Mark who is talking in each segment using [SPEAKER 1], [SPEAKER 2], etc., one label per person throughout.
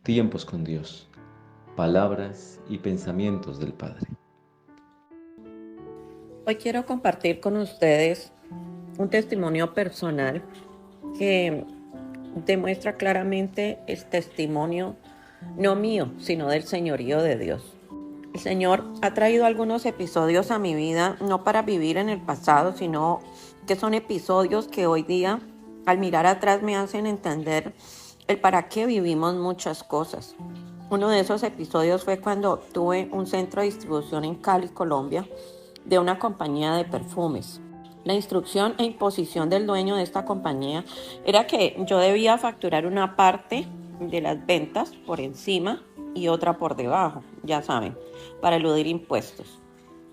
[SPEAKER 1] Tiempos con Dios, palabras y pensamientos del Padre.
[SPEAKER 2] Hoy quiero compartir con ustedes un testimonio personal que demuestra claramente el testimonio no mío, sino del señorío de Dios. El Señor ha traído algunos episodios a mi vida, no para vivir en el pasado, sino que son episodios que hoy día, al mirar atrás, me hacen entender el para qué vivimos muchas cosas. Uno de esos episodios fue cuando tuve un centro de distribución en Cali, Colombia, de una compañía de perfumes. La instrucción e imposición del dueño de esta compañía era que yo debía facturar una parte de las ventas por encima y otra por debajo, ya saben, para eludir impuestos.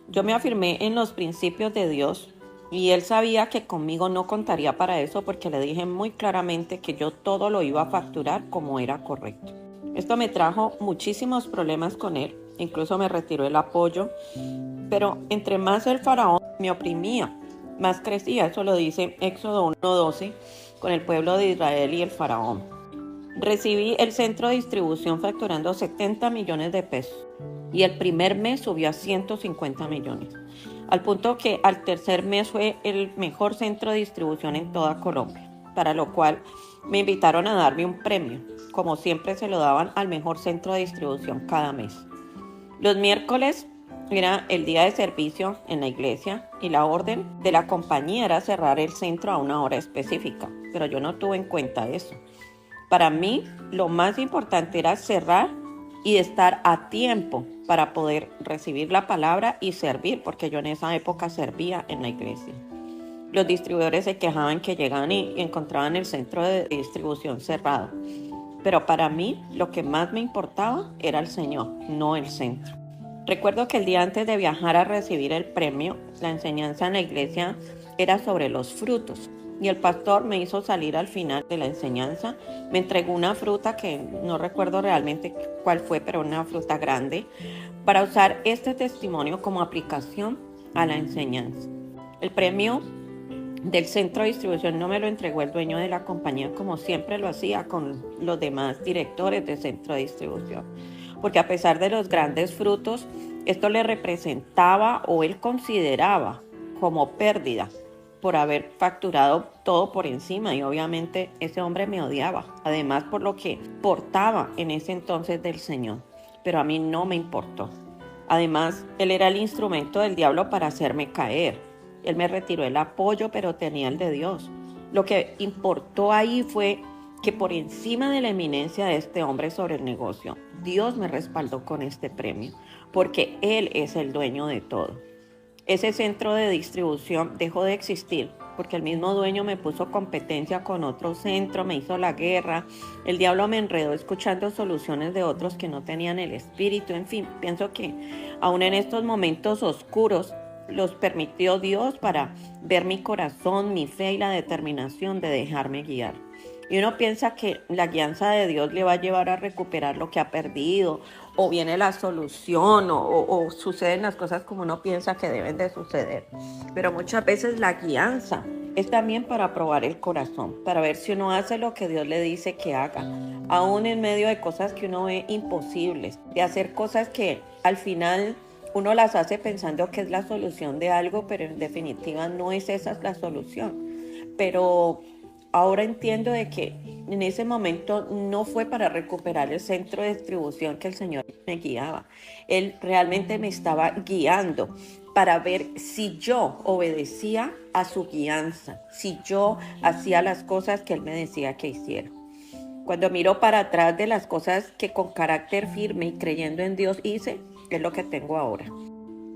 [SPEAKER 2] Yo me afirmé en los principios de Dios y él sabía que conmigo no contaría para eso porque le dije muy claramente que yo todo lo iba a facturar como era correcto. Esto me trajo muchísimos problemas con él, incluso me retiró el apoyo, pero entre más el faraón me oprimía, más crecía. Eso lo dice Éxodo 1:12 con el pueblo de Israel y el faraón. Recibí el centro de distribución facturando 70 millones de pesos y el primer mes subió a 150 millones, al punto que al tercer mes fue el mejor centro de distribución en toda Colombia, para lo cual me invitaron a darme un premio, como siempre se lo daban al mejor centro de distribución cada mes. Los miércoles era el día de servicio en la iglesia y la orden de la compañía era cerrar el centro a una hora específica, pero yo no tuve en cuenta eso. Para mí, lo más importante era cerrar y estar a tiempo para poder recibir la palabra y servir, porque yo en esa época servía en la iglesia. Los distribuidores se quejaban que llegaban y encontraban el centro de distribución cerrado. Pero para mí, lo que más me importaba era el Señor, no el centro. Recuerdo que el día antes de viajar a recibir el premio, la enseñanza en la iglesia era sobre los frutos. Y el pastor me hizo salir al final de la enseñanza, me entregó una fruta que no recuerdo realmente cuál fue, pero una fruta grande, para usar este testimonio como aplicación a la enseñanza. El premio del centro de distribución no me lo entregó el dueño de la compañía como siempre lo hacía con los demás directores de centro de distribución, porque a pesar de los grandes frutos, esto le representaba o él consideraba como pérdida por haber facturado todo por encima, y obviamente ese hombre me odiaba, además por lo que portaba en ese entonces del Señor, pero a mí no me importó. Además, él era el instrumento del diablo para hacerme caer. Él me retiró el apoyo, pero tenía el de Dios. Lo que importó ahí fue que por encima de la eminencia de este hombre sobre el negocio, Dios me respaldó con este premio, porque Él es el dueño de todo. Ese centro de distribución dejó de existir porque el mismo dueño me puso competencia con otro centro, me hizo la guerra, el diablo me enredó escuchando soluciones de otros que no tenían el espíritu. En fin, pienso que aún en estos momentos oscuros los permitió Dios para ver mi corazón, mi fe y la determinación de dejarme guiar. Y uno piensa que la guianza de Dios le va a llevar a recuperar lo que ha perdido, o viene la solución, o suceden las cosas como uno piensa que deben de suceder. Pero muchas veces la guianza es también para probar el corazón, para ver si uno hace lo que Dios le dice que haga, aún en medio de cosas que uno ve imposibles, de hacer cosas que al final uno las hace pensando que es la solución de algo, pero en definitiva no es esa la solución. Pero ahora entiendo de que en ese momento no fue para recuperar el centro de distribución que el Señor me guiaba. Él realmente me estaba guiando para ver si yo obedecía a su guianza, si yo hacía las cosas que Él me decía que hiciera. Cuando miro para atrás de las cosas que con carácter firme y creyendo en Dios hice, es lo que tengo ahora.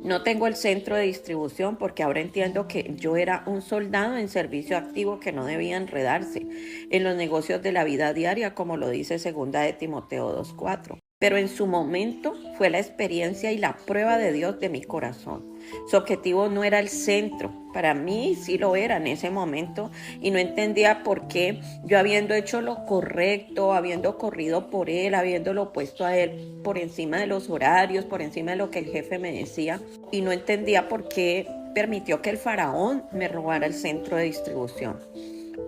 [SPEAKER 2] No tengo el centro de distribución porque ahora entiendo que yo era un soldado en servicio activo que no debía enredarse en los negocios de la vida diaria, como lo dice 2 de Timoteo 2:4. Pero en su momento fue la experiencia y la prueba de Dios de mi corazón. Su objetivo no era el centro, para mí sí lo era en ese momento, y no entendía por qué yo, habiendo hecho lo correcto, habiendo corrido por él, habiéndolo puesto a él por encima de los horarios, por encima de lo que el jefe me decía, y no entendía por qué permitió que el faraón me robara el centro de distribución.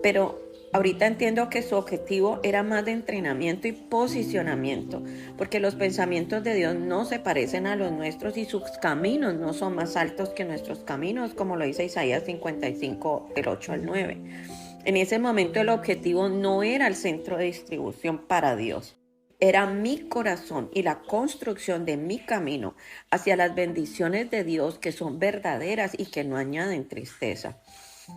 [SPEAKER 2] Pero Ahorita entiendo que su objetivo era más de entrenamiento y posicionamiento, porque los pensamientos de Dios no se parecen a los nuestros y sus caminos no son más altos que nuestros caminos, como lo dice Isaías 55, del 8 al 9. En ese momento el objetivo no era el centro de distribución para Dios. Era mi corazón y la construcción de mi camino hacia las bendiciones de Dios que son verdaderas y que no añaden tristeza.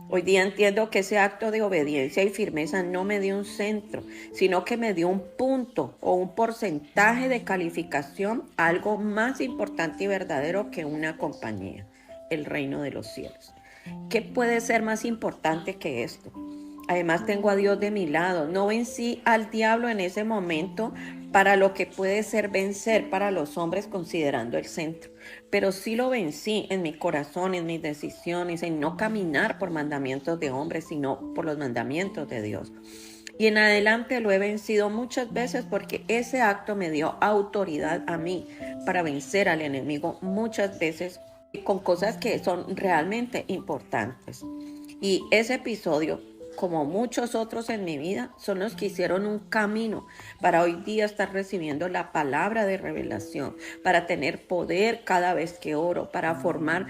[SPEAKER 2] Hoy día entiendo que ese acto de obediencia y firmeza no me dio un centro, sino que me dio un punto o un porcentaje de calificación a algo más importante y verdadero que una compañía, el reino de los cielos. ¿Qué puede ser más importante que esto? Además tengo a Dios de mi lado. No vencí al diablo en ese momento para lo que puede ser vencer para los hombres considerando el centro. Pero sí lo vencí en mi corazón, en mis decisiones, en no caminar por mandamientos de hombres, sino por los mandamientos de Dios. Y en adelante lo he vencido muchas veces porque ese acto me dio autoridad a mí para vencer al enemigo muchas veces con cosas que son realmente importantes. Y ese episodio, como muchos otros en mi vida, son los que hicieron un camino para hoy día estar recibiendo la palabra de revelación, para tener poder cada vez que oro, para formar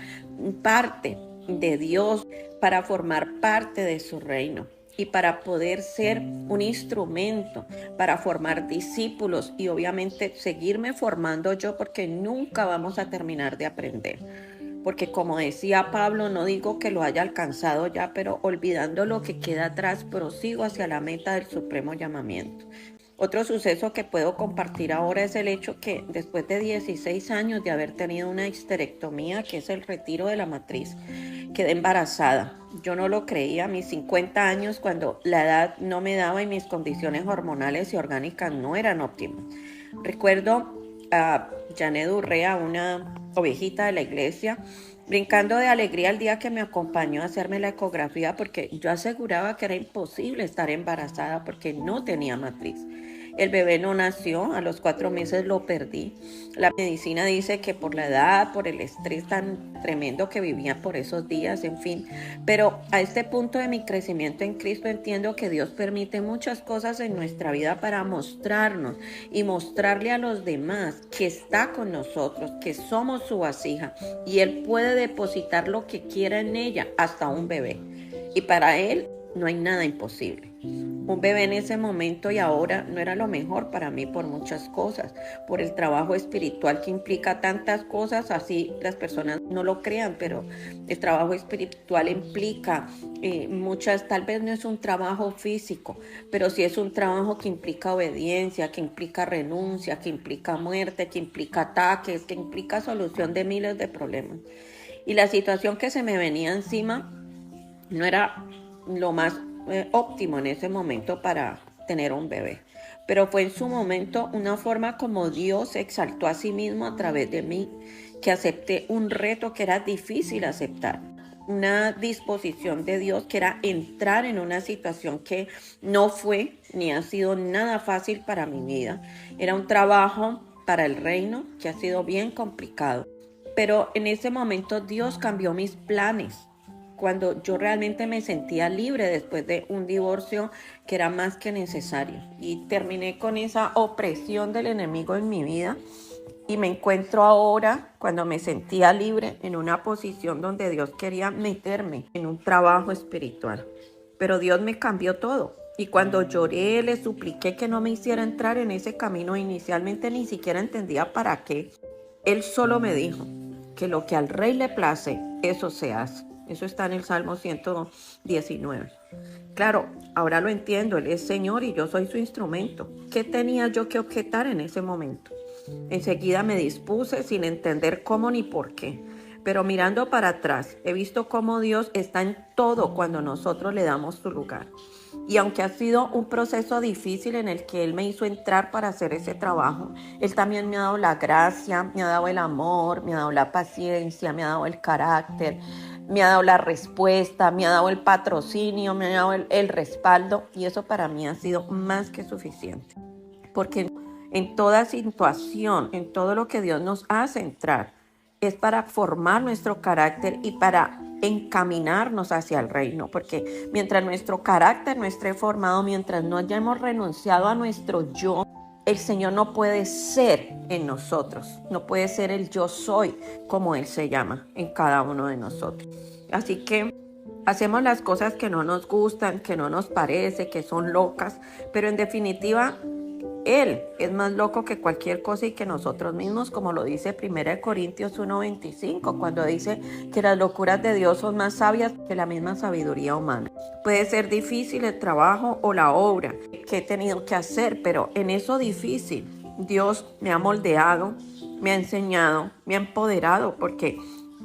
[SPEAKER 2] parte de Dios, para formar parte de su reino y para poder ser un instrumento para formar discípulos y obviamente seguirme formando yo, porque nunca vamos a terminar de aprender. Porque como decía Pablo, no digo que lo haya alcanzado ya, pero olvidando lo que queda atrás, prosigo hacia la meta del supremo llamamiento. Otro suceso que puedo compartir ahora es el hecho que después de 16 años de haber tenido una histerectomía, que es el retiro de la matriz, quedé embarazada. Yo no lo creía a mis 50 años, cuando la edad no me daba y mis condiciones hormonales y orgánicas no eran óptimas. Recuerdo a Janet Urrea, una ovejita de la iglesia, brincando de alegría el día que me acompañó a hacerme la ecografía, porque yo aseguraba que era imposible estar embarazada porque no tenía matriz. El bebé no nació, a los 4 meses lo perdí. La medicina dice que por la edad, por el estrés tan tremendo que vivía por esos días, en fin. Pero a este punto de mi crecimiento en Cristo entiendo que Dios permite muchas cosas en nuestra vida para mostrarnos y mostrarle a los demás que está con nosotros, que somos su vasija y Él puede depositar lo que quiera en ella, hasta un bebé. Y para Él no hay nada imposible. Un bebé en ese momento y ahora no era lo mejor para mí por muchas cosas, por el trabajo espiritual que implica tantas cosas, así las personas no lo crean, pero el trabajo espiritual implica muchas, tal vez no es un trabajo físico, pero sí es un trabajo que implica obediencia, que implica renuncia, que implica muerte, que implica ataques, que implica solución de miles de problemas. Y la situación que se me venía encima no era lo más óptimo en ese momento para tener un bebé, pero fue en su momento una forma como Dios se exaltó a sí mismo a través de mí, que acepté un reto que era difícil aceptar, una disposición de Dios que era entrar en una situación que no fue ni ha sido nada fácil para mi vida. Era un trabajo para el reino que ha sido bien complicado, pero en ese momento Dios cambió mis planes. Cuando yo realmente me sentía libre después de un divorcio que era más que necesario, y terminé con esa opresión del enemigo en mi vida, y me encuentro ahora, cuando me sentía libre, en una posición donde Dios quería meterme en un trabajo espiritual. Pero Dios me cambió todo. Y cuando lloré, le supliqué que no me hiciera entrar en ese camino. Inicialmente ni siquiera entendía para qué. Él solo me dijo que lo que al rey le place, eso se hace. Eso está en el Salmo 119. Claro, ahora lo entiendo, Él es Señor y yo soy su instrumento. ¿Qué tenía yo que objetar en ese momento? Enseguida me dispuse sin entender cómo ni por qué. Pero mirando para atrás, he visto cómo Dios está en todo cuando nosotros le damos su lugar. Y aunque ha sido un proceso difícil en el que Él me hizo entrar para hacer ese trabajo, Él también me ha dado la gracia, me ha dado el amor, me ha dado la paciencia, me ha dado el carácter, me ha dado la respuesta, me ha dado el patrocinio, me ha dado el respaldo, y eso para mí ha sido más que suficiente. Porque en toda situación, en todo lo que Dios nos hace entrar, es para formar nuestro carácter y para encaminarnos hacia el reino, porque mientras nuestro carácter no esté formado, mientras no hayamos renunciado a nuestro yo, el Señor no puede ser en nosotros, no puede ser el yo soy como Él se llama en cada uno de nosotros. Así que hacemos las cosas que no nos gustan, que no nos parece, que son locas, pero en definitiva Él es más loco que cualquier cosa y que nosotros mismos, como lo dice 1 Corintios 1:25, cuando dice que las locuras de Dios son más sabias que la misma sabiduría humana. Puede ser difícil el trabajo o la obra que he tenido que hacer, pero en eso difícil Dios me ha moldeado, me ha enseñado, me ha empoderado, porque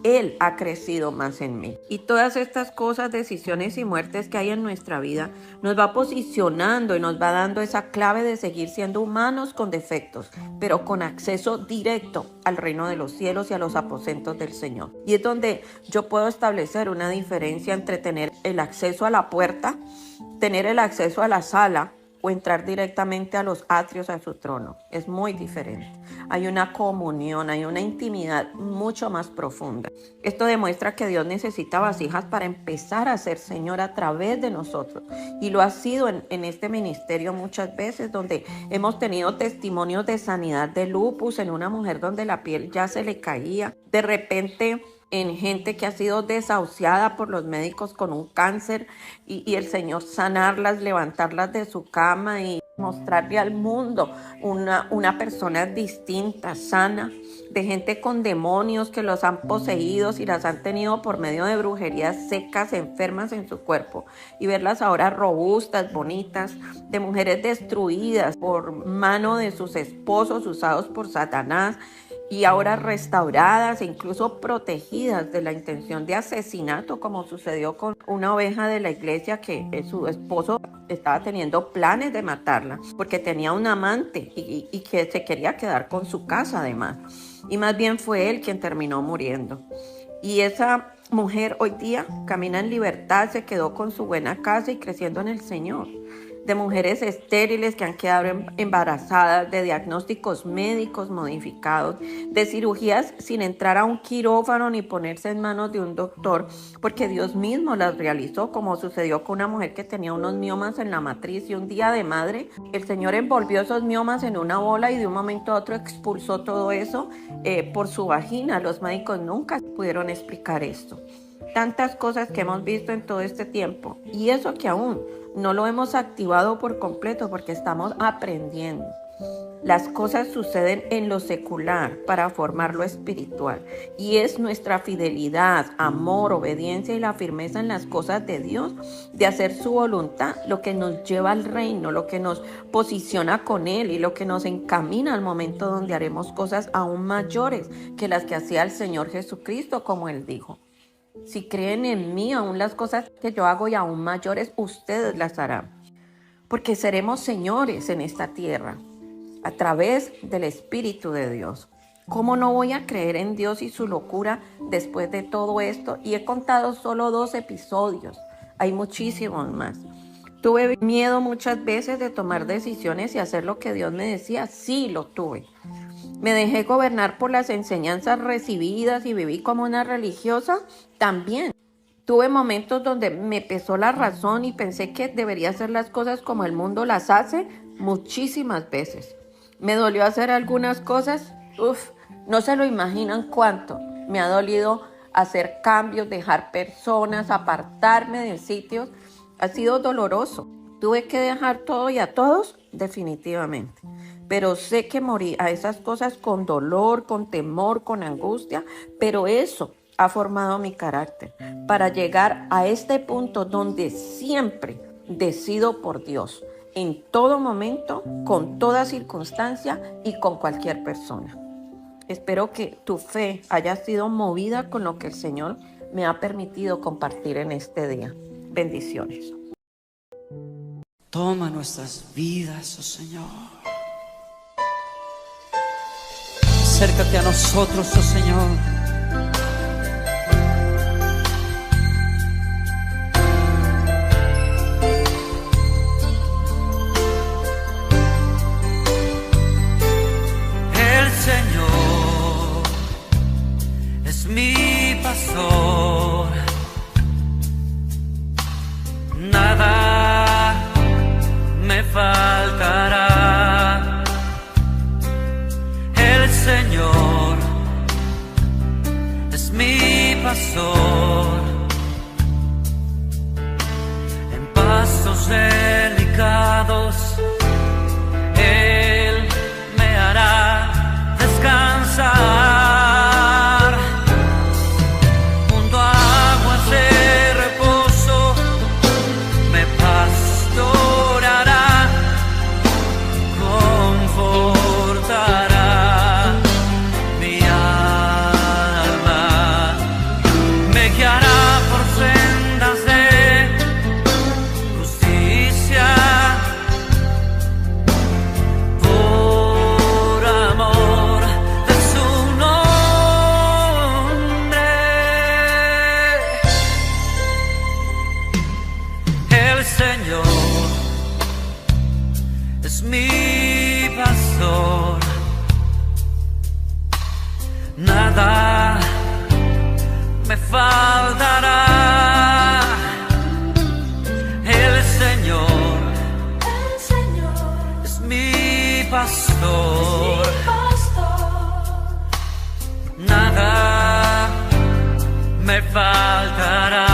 [SPEAKER 2] Él ha crecido más en mí. Y todas estas cosas, decisiones y muertes que hay en nuestra vida, nos va posicionando y nos va dando esa clave de seguir siendo humanos con defectos, pero con acceso directo al reino de los cielos y a los aposentos del Señor. Y es donde yo puedo establecer una diferencia entre tener el acceso a la puerta, tener el acceso a la sala, o entrar directamente a los atrios, a su trono. Es muy diferente. Hay una comunión, hay una intimidad mucho más profunda. Esto demuestra que Dios necesita vasijas para empezar a ser Señor a través de nosotros. Y lo ha sido en este ministerio muchas veces, donde hemos tenido testimonios de sanidad de lupus en una mujer donde la piel ya se le caía. De repente, en gente que ha sido desahuciada por los médicos con un cáncer y el Señor sanarlas, levantarlas de su cama y mostrarle al mundo una persona distinta, sana, de gente con demonios que los han poseído y las han tenido por medio de brujerías secas, enfermas en su cuerpo, y verlas ahora robustas, bonitas, de mujeres destruidas por mano de sus esposos usados por Satanás, y ahora restauradas e incluso protegidas de la intención de asesinato, como sucedió con una oveja de la iglesia que su esposo estaba teniendo planes de matarla porque tenía un amante y que se quería quedar con su casa además. Y más bien fue él quien terminó muriendo. Y esa mujer hoy día camina en libertad, se quedó con su buena casa y creciendo en el Señor. De mujeres estériles que han quedado embarazadas, de diagnósticos médicos modificados, de cirugías sin entrar a un quirófano ni ponerse en manos de un doctor, porque Dios mismo las realizó, como sucedió con una mujer que tenía unos miomas en la matriz, y un día de madre, el Señor envolvió esos miomas en una bola y de un momento a otro expulsó todo eso por su vagina. Los médicos nunca pudieron explicar esto. Tantas cosas que hemos visto en todo este tiempo, y eso que aún no lo hemos activado por completo porque estamos aprendiendo. Las cosas suceden en lo secular para formar lo espiritual, y es nuestra fidelidad, amor, obediencia y la firmeza en las cosas de Dios, de hacer su voluntad, lo que nos lleva al reino, lo que nos posiciona con Él y lo que nos encamina al momento donde haremos cosas aún mayores que las que hacía el Señor Jesucristo, como Él dijo. Si creen en mí, aún las cosas que yo hago y aún mayores, ustedes las harán. Porque seremos señores en esta tierra a través del Espíritu de Dios. ¿Cómo no voy a creer en Dios y su locura después de todo esto? Y he contado solo 2 episodios. Hay muchísimos más. Tuve miedo muchas veces de tomar decisiones y hacer lo que Dios me decía. Sí, lo tuve. Me dejé gobernar por las enseñanzas recibidas y viví como una religiosa también. Tuve momentos donde me pesó la razón y pensé que debería hacer las cosas como el mundo las hace muchísimas veces. Me dolió hacer algunas cosas, no se lo imaginan cuánto. Me ha dolido hacer cambios, dejar personas, apartarme de sitios. Ha sido doloroso. Tuve que dejar todo y a todos, definitivamente. Pero sé que morí a esas cosas con dolor, con temor, con angustia, pero eso ha formado mi carácter para llegar a este punto donde siempre decido por Dios, en todo momento, con toda circunstancia y con cualquier persona. Espero que tu fe haya sido movida con lo que el Señor me ha permitido compartir en este día. Bendiciones.
[SPEAKER 3] Toma nuestras vidas, oh Señor. Acércate a nosotros, oh Señor. El Señor es mi pastor, pastor. Nada me faltará.